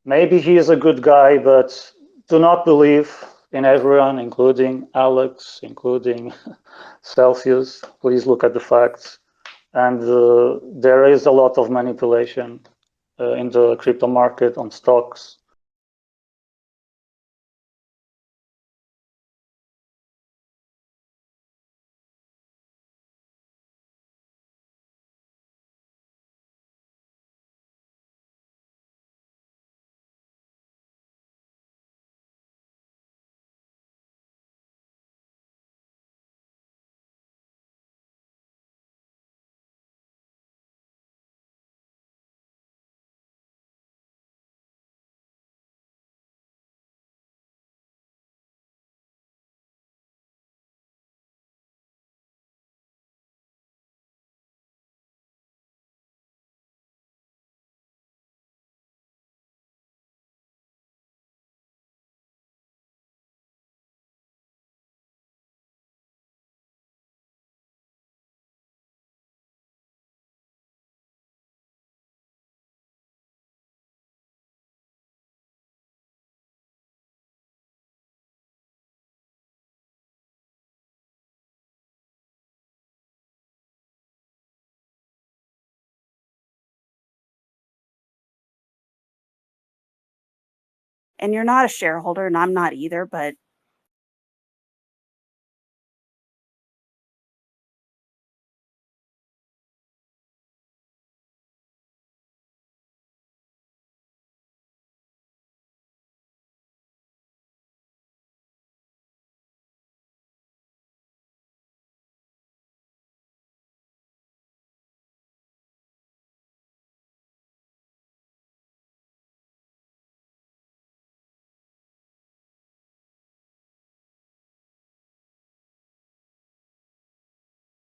Maybe he is a good guy, but do not believe in everyone, including Alex, including Celsius. Please look at the facts. And there is a lot of manipulation in the crypto market on stocks. And you're not a shareholder, and I'm not either, but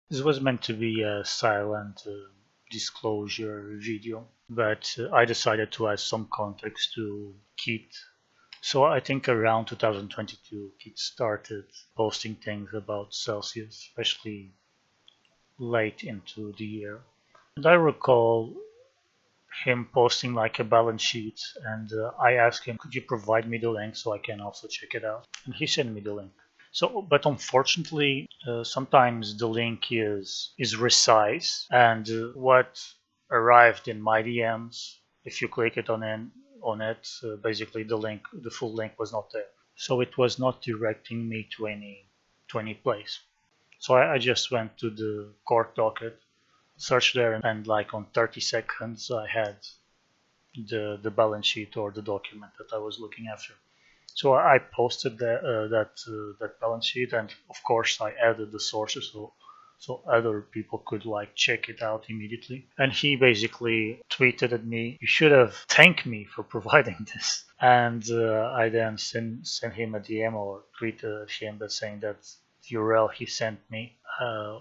This was meant to be a silent disclosure video, but I decided to add some context to Keith. So I think around 2022, Keith started posting things about Celsius, especially late into the year. And I recall him posting like a balance sheet, and I asked him, could you provide me the link so I can also check it out? And he sent me the link. So, but unfortunately, sometimes the link is resized, and what arrived in my DMs, if you click it on it, basically the full link was not there. So it was not directing me to any place. So I just went to the court docket, searched there, and like on 30 seconds, I had the balance sheet or the document that I was looking after. So I posted that balance sheet, and of course I added the sources so other people could like check it out immediately. And he basically tweeted at me, "You should have thanked me for providing this." And I then sent him a DM or tweeted at him that saying that the URL he sent me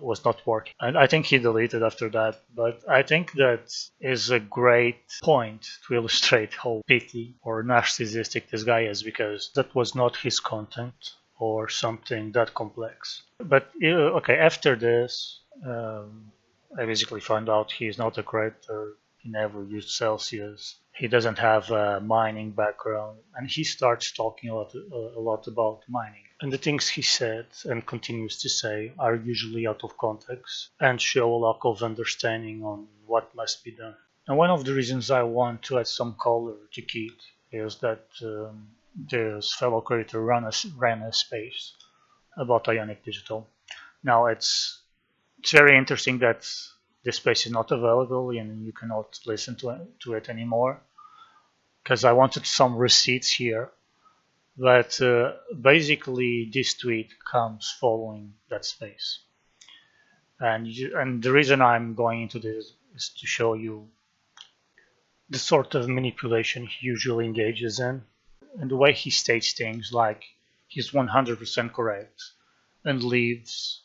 was not working. And I think he deleted after that. But I think that is a great point to illustrate how petty or narcissistic this guy is, because that was not his content or something that complex. But okay, after this, I basically found out he's not a creator. He never used Celsius. He doesn't have a mining background, and he starts talking a lot about mining. And the things he said and continues to say are usually out of context and show a lack of understanding on what must be done. And one of the reasons I want to add some color to Keith is that this fellow creator ran a space about Ionic Digital. Now it's very interesting that this space is not available and you cannot listen to it anymore, because I wanted some receipts here. But basically, this tweet comes following that space. And the reason I'm going into this is to show you the sort of manipulation he usually engages in, and the way he states things like he's 100% correct and leaves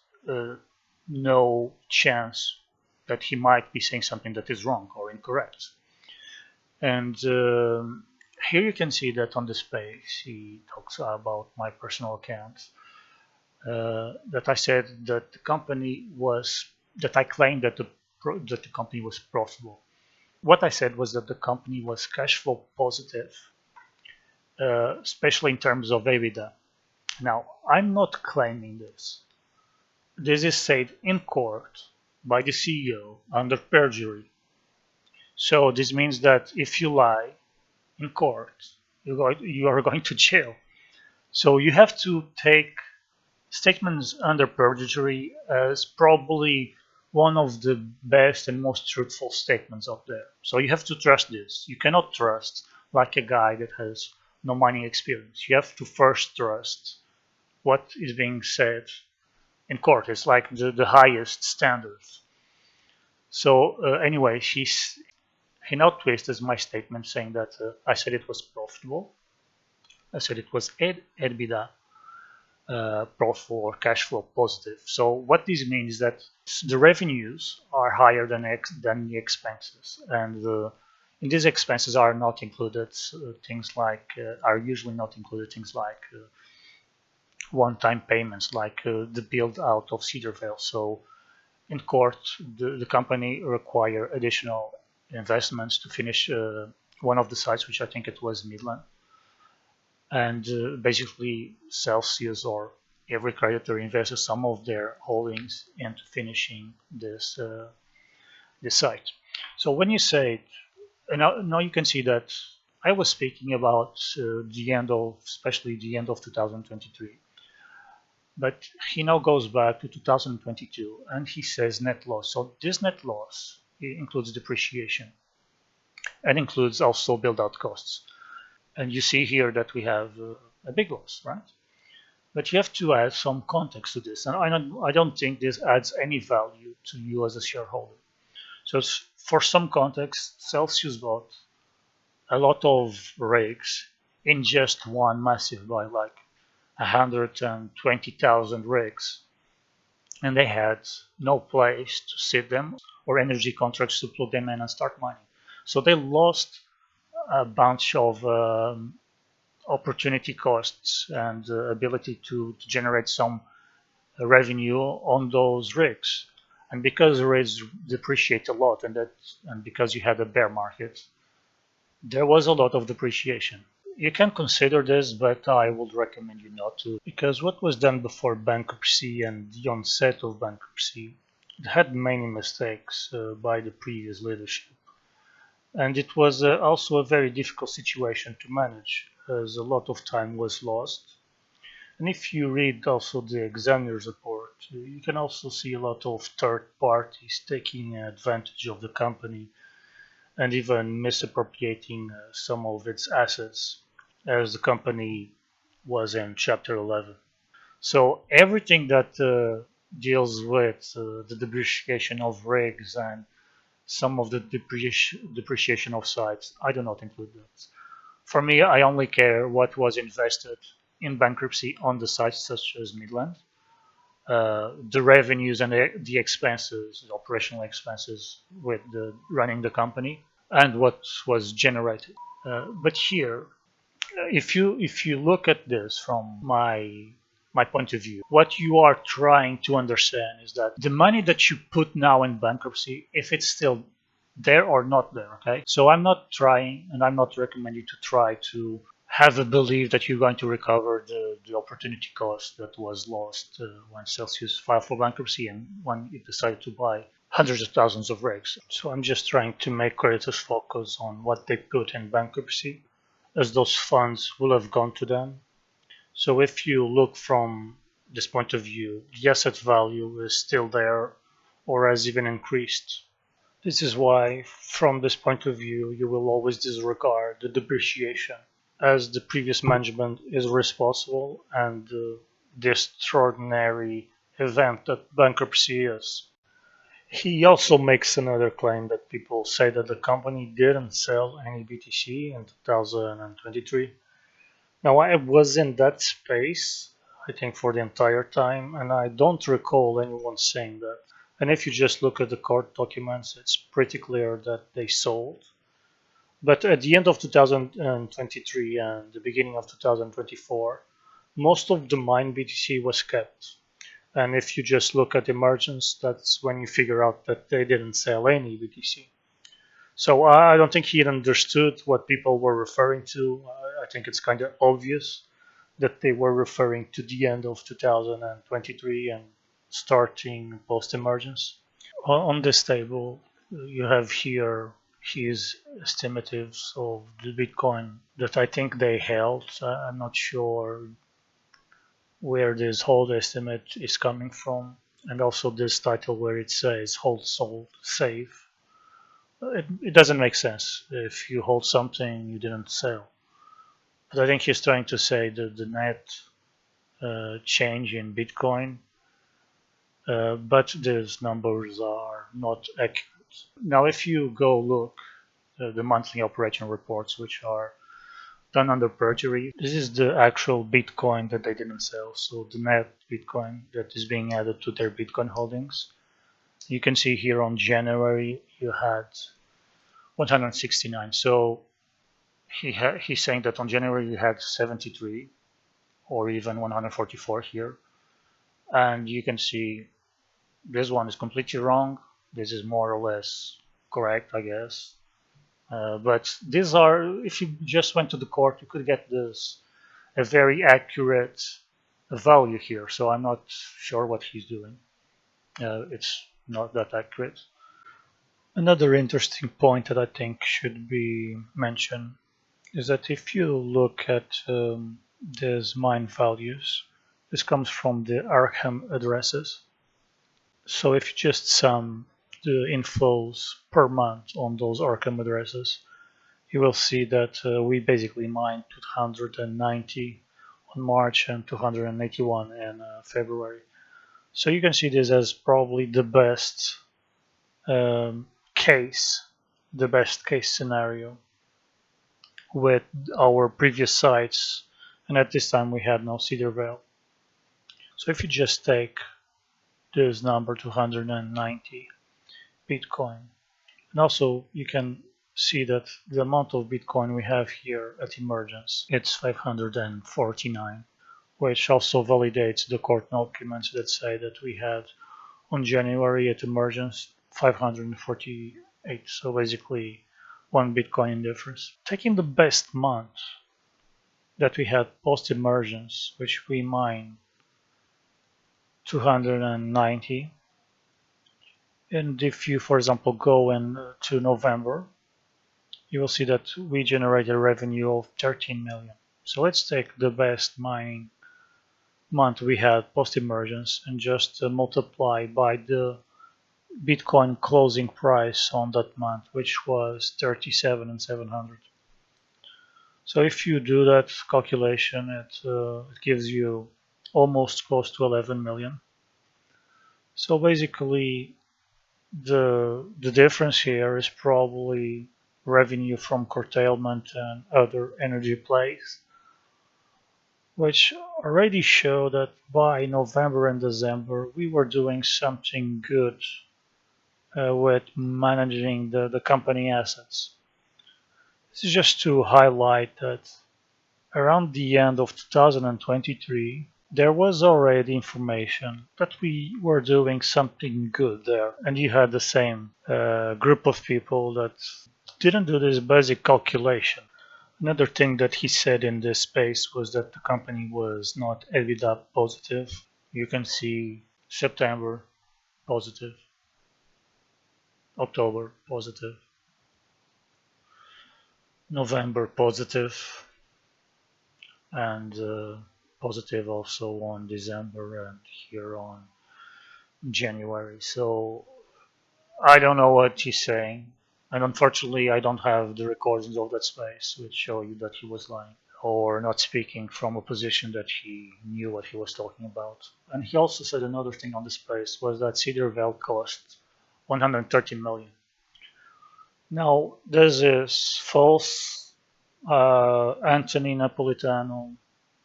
no chance that he might be saying something that is wrong or incorrect. And here you can see that on the space he talks about my personal account, that I said that the company was, that I claimed that the company was profitable. What I said was that the company was cash flow positive especially in terms of EBITDA. Now, I'm not claiming this. This is said in court by the CEO under perjury. So this means that if you lie in court, you are going to jail. So you have to take statements under perjury as probably one of the best and most truthful statements out there. So you have to trust this. You cannot trust like a guy that has no mining experience. You have to first trust what is being said in court. It's like the highest standards. So anyway, he now twists my statement saying that I said it was profitable. I said it was EBITDA profitable or cash flow positive. So what this means is that the revenues are higher than the expenses, and in these expenses are not included things like are usually not included things like one-time payments, like the build out of Cedarvale. So in court, the company require additional investments to finish one of the sites, which I think it was Midland, and basically Celsius or every creditor invests some of their holdings into finishing this site. So when you say, now you can see that I was speaking about the end of, especially the end of 2023, but he now goes back to 2022 and he says net loss. So this net loss includes depreciation and includes also build-out costs. And you see here that we have a big loss, right? But you have to add some context to this, and I don't think this adds any value to you as a shareholder. So for some context, Celsius bought a lot of rigs in just one massive buy, like 120,000 rigs, and they had no place to sit them or energy contracts to plug them in and start mining. So they lost a bunch of opportunity costs and ability to generate some revenue on those rigs. And because rigs depreciate a lot, and because you had a bear market, there was a lot of depreciation. You can consider this, but I would recommend you not to, because what was done before bankruptcy and the onset of bankruptcy had many mistakes by the previous leadership. And it was also a very difficult situation to manage, as a lot of time was lost. And if you read also the examiner's report, you can also see a lot of third parties taking advantage of the company and even misappropriating some of its assets, as the company was in Chapter 11. So everything that deals with the depreciation of rigs and some of the depreciation of sites, I do not include that. For me, I only care what was invested in bankruptcy on the sites such as Midland, the revenues and the expenses, the operational expenses with running the company, and what was generated. But here, if you look at this from my point of view, what you are trying to understand is that the money that you put now in bankruptcy, if it's still there or not there, okay? So I'm not trying, and I'm not recommending to try to have a belief that you're going to recover the opportunity cost that was lost when Celsius filed for bankruptcy and when it decided to buy hundreds of thousands of rigs. So I'm just trying to make creditors focus on what they put in bankruptcy, as those funds will have gone to them. So if you look from this point of view, the asset value is still there or has even increased. This is why, from this point of view, you will always disregard the depreciation, as the previous management is responsible and the extraordinary event that bankruptcy is. He also makes another claim that people say that the company didn't sell any BTC in 2023. Now, I was in that space, I think, for the entire time, and I don't recall anyone saying that. And if you just look at the court documents, it's pretty clear that they sold. But at the end of 2023 and the beginning of 2024, most of the mine BTC was kept. And if you just look at emergence, that's when you figure out that they didn't sell any BTC. So I don't think he understood what people were referring to. I think it's kind of obvious that they were referring to the end of 2023 and starting post-emergence. On this table, you have here his estimates of the Bitcoin that I think they held. I'm not sure where this hold estimate is coming from, and also this title where it says hold, sold, save. It doesn't make sense if you hold something you didn't sell. But I think he's trying to say that the net change in Bitcoin, but these numbers are not accurate. Now, if you go look the monthly operation reports, which are done under perjury, this is the actual Bitcoin that they didn't sell. So the net Bitcoin that is being added to their Bitcoin holdings. You can see here on January you had 169. So he's saying that on January you had 73 or even 144 here. And you can see this one is completely wrong. This is more or less correct, I guess. But these are, if you just went to the court, you could get this a very accurate value here. So I'm not sure what he's doing. It's not that accurate. Another interesting point that I think should be mentioned is that if you look at these mine values, this comes from the Arkham addresses. So if you just sum the inflows per month on those Arkham addresses, you will see that we basically mined 290 on March and 281 in February. So you can see this as probably the best case, the best case scenario with our previous sites, and at this time we had no Cedar Vale. So if you just take this number 290 Bitcoin, and also you can see that the amount of Bitcoin we have here at emergence, it's 549, which also validates the court documents that say that we had on January at emergence 548. So basically 1 Bitcoin difference. Taking the best month that we had post-emergence, which we mined 290, and if you, for example, go to November, you will see that we generated revenue of 13 million. So let's take the best mining month we had post-emergence and just multiply by the Bitcoin closing price on that month, which was 37,700. So if you do that calculation, it gives you almost close to 11 million. So basically, the difference here is probably revenue from curtailment and other energy plays, which already show that by November and December we were doing something good with managing the company assets. This is just to highlight that around the end of 2023 there was already information that we were doing something good there, and you had the same group of people that didn't do this basic calculation. Another thing that he said in this space was that the company was not EBITDA positive. You can see September positive, October positive, November positive, and positive also on December and here on January. So I don't know what he's saying, and unfortunately I don't have the recordings of that space which show you that he was lying or not speaking from a position that he knew what he was talking about. And he also said another thing on the space was that Cedar Vale cost 130 million. Now this is false. Anthony Napolitano,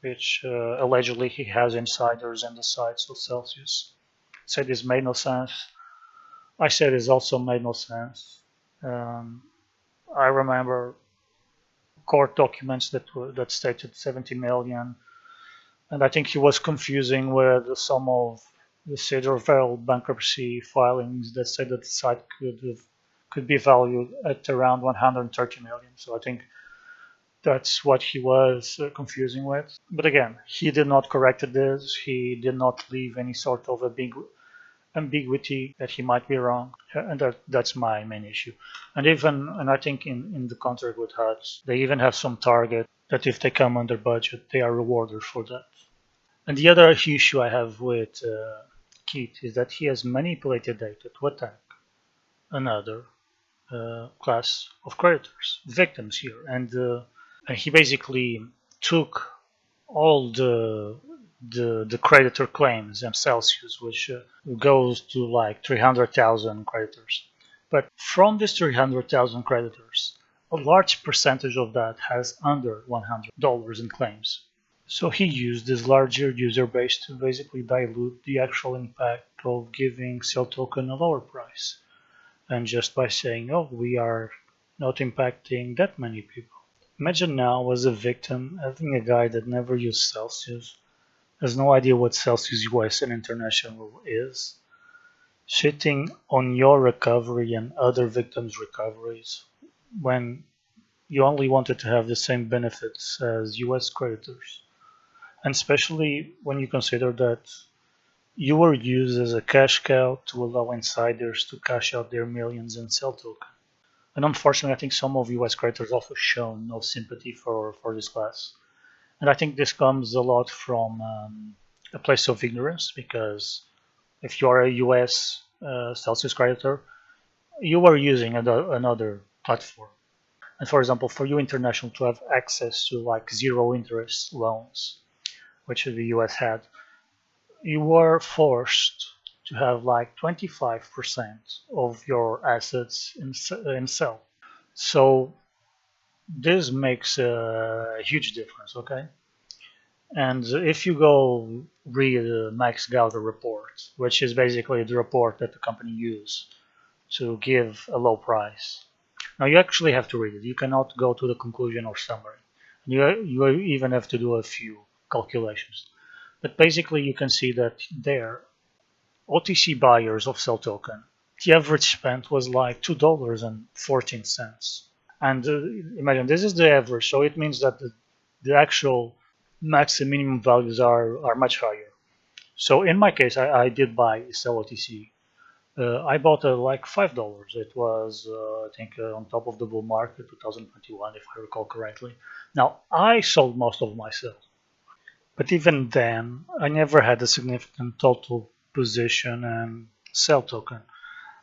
which allegedly he has insiders in the sites of Celsius, said this made no sense. I said it also made no sense. I remember court documents that stated 70 million, and I think he was confusing with some of the Cedar Vale bankruptcy filings that said that the site could be valued at around 130 million. So I think That's what he was confusing with. But again, he did not correct this. He did not leave any sort of a big ambiguity that he might be wrong, and that's my main issue. And I think in the contract with Hutch, they even have some target that if they come under budget, they are rewarded for that. And the other issue I have with Keith is that he has manipulated data to attack another class of creditors, victims here, and he basically took all the creditor claims themselves, which goes to like 300,000 creditors. But from these 300,000 creditors, a large percentage of that has under $100 in claims. So he used this larger user base to basically dilute the actual impact of giving Cell Token a lower price. And just by saying, oh, we are not impacting that many people. Imagine now as a victim having a guy that never used Celsius, has no idea what Celsius US and international is, shitting on your recovery and other victims' recoveries when you only wanted to have the same benefits as US creditors. And especially when you consider that you were used as a cash cow to allow insiders to cash out their millions in Cell Token. And unfortunately, I think some of US creditors also shown no sympathy for this class. And I think this comes a lot from a place of ignorance, because if you are a US Celsius creditor, you are using another platform. And for example, for you international to have access to like zero interest loans, which the US had, you were forced to have like 25% of your assets in Cell. So this makes a huge difference, okay? And if you go read the Max Gallagher report, which is basically the report that the company used to give a low price. Now you actually have to read it. You cannot go to the conclusion or summary. You even have to do a few calculations. But basically you can see that there, OTC buyers of Cell Token, the average spend was like $2.14. And imagine this is the average, so it means that the actual max and minimum values are much higher. So in my case, I did buy Cell OTC. I bought like $5. It was, I think, on top of the bull market, 2021, if I recall correctly. Now, I sold most of my Cell. But even then, I never had a significant total position and Cell Token.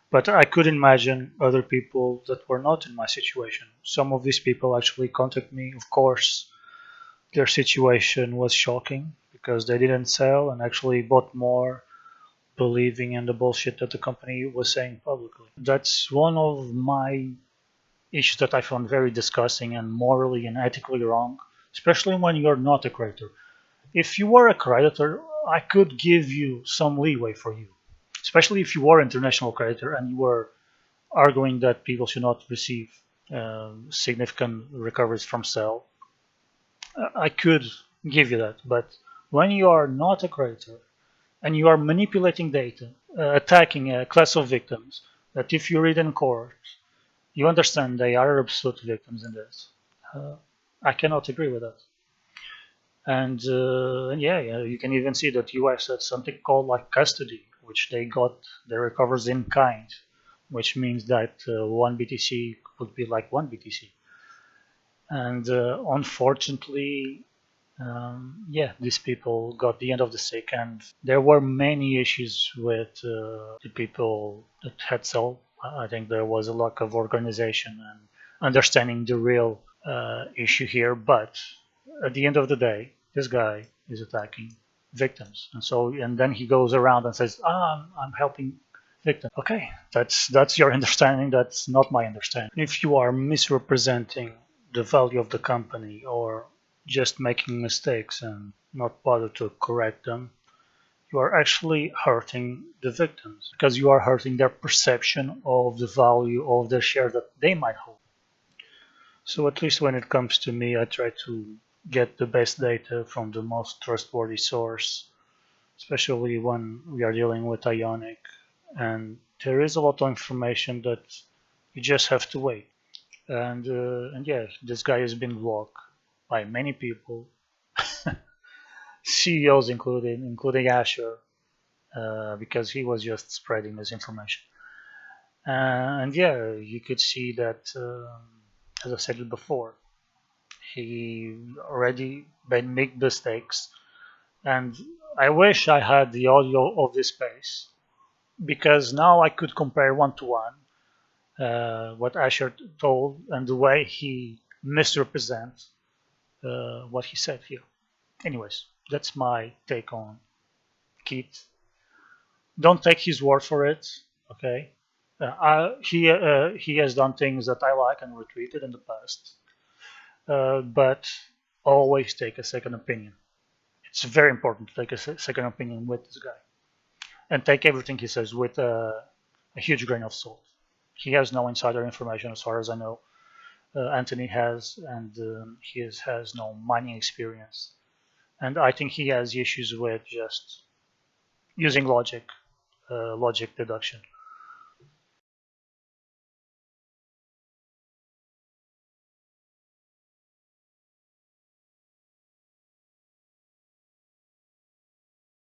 But I could imagine other people that were not in my situation. Some of these people actually contacted me. Of course, their situation was shocking because they didn't sell and actually bought more, believing in the bullshit that the company was saying publicly. That's one of my issues that I found very disgusting and morally and ethically wrong, especially when you're not a creditor. If you were a creditor, I could give you some leeway for you, especially if you were an international creditor and you were arguing that people should not receive significant recoveries from Cell. I could give you that, but when you are not a creditor and you are manipulating data, attacking a class of victims that if you read in court, you understand they are absolute victims in this. I cannot agree with that. And yeah, you can even see that US had something called like custody, which they got the recovers in kind, which means that one BTC would be like one BTC. And unfortunately, yeah, these people got the end of the stick, and there were many issues with the people that had Cell. I think there was a lack of organization and understanding the real issue here. But at the end of the day, this guy is attacking victims, and then he goes around and says, I'm helping victims." Okay, that's your understanding. That's not my understanding. If you are misrepresenting the value of the company or just making mistakes and not bother to correct them, you are actually hurting the victims because you are hurting their perception of the value of the share that they might hold. So at least when it comes to me, I try to get the best data from the most trustworthy source, especially when we are dealing with Ionic. And there is a lot of information that you just have to wait. And yeah, this guy has been blocked. by many people, CEOs including Asher, because he was just spreading misinformation. And yeah, you could see that, as I said it before, he already made mistakes. And I wish I had the audio of this space, because now I could compare one to one what Asher told and the way he misrepresents what he said here. Anyways, that's my take on Keith. Don't take his word for it, okay? He has done things that I like and retweeted in the past, but always take a second opinion. It's very important to take a second opinion with this guy, and take everything he says with a huge grain of salt. He has no insider information, as far as I know. Anthony has, and has no mining experience. And I think he has issues with just using logic deduction.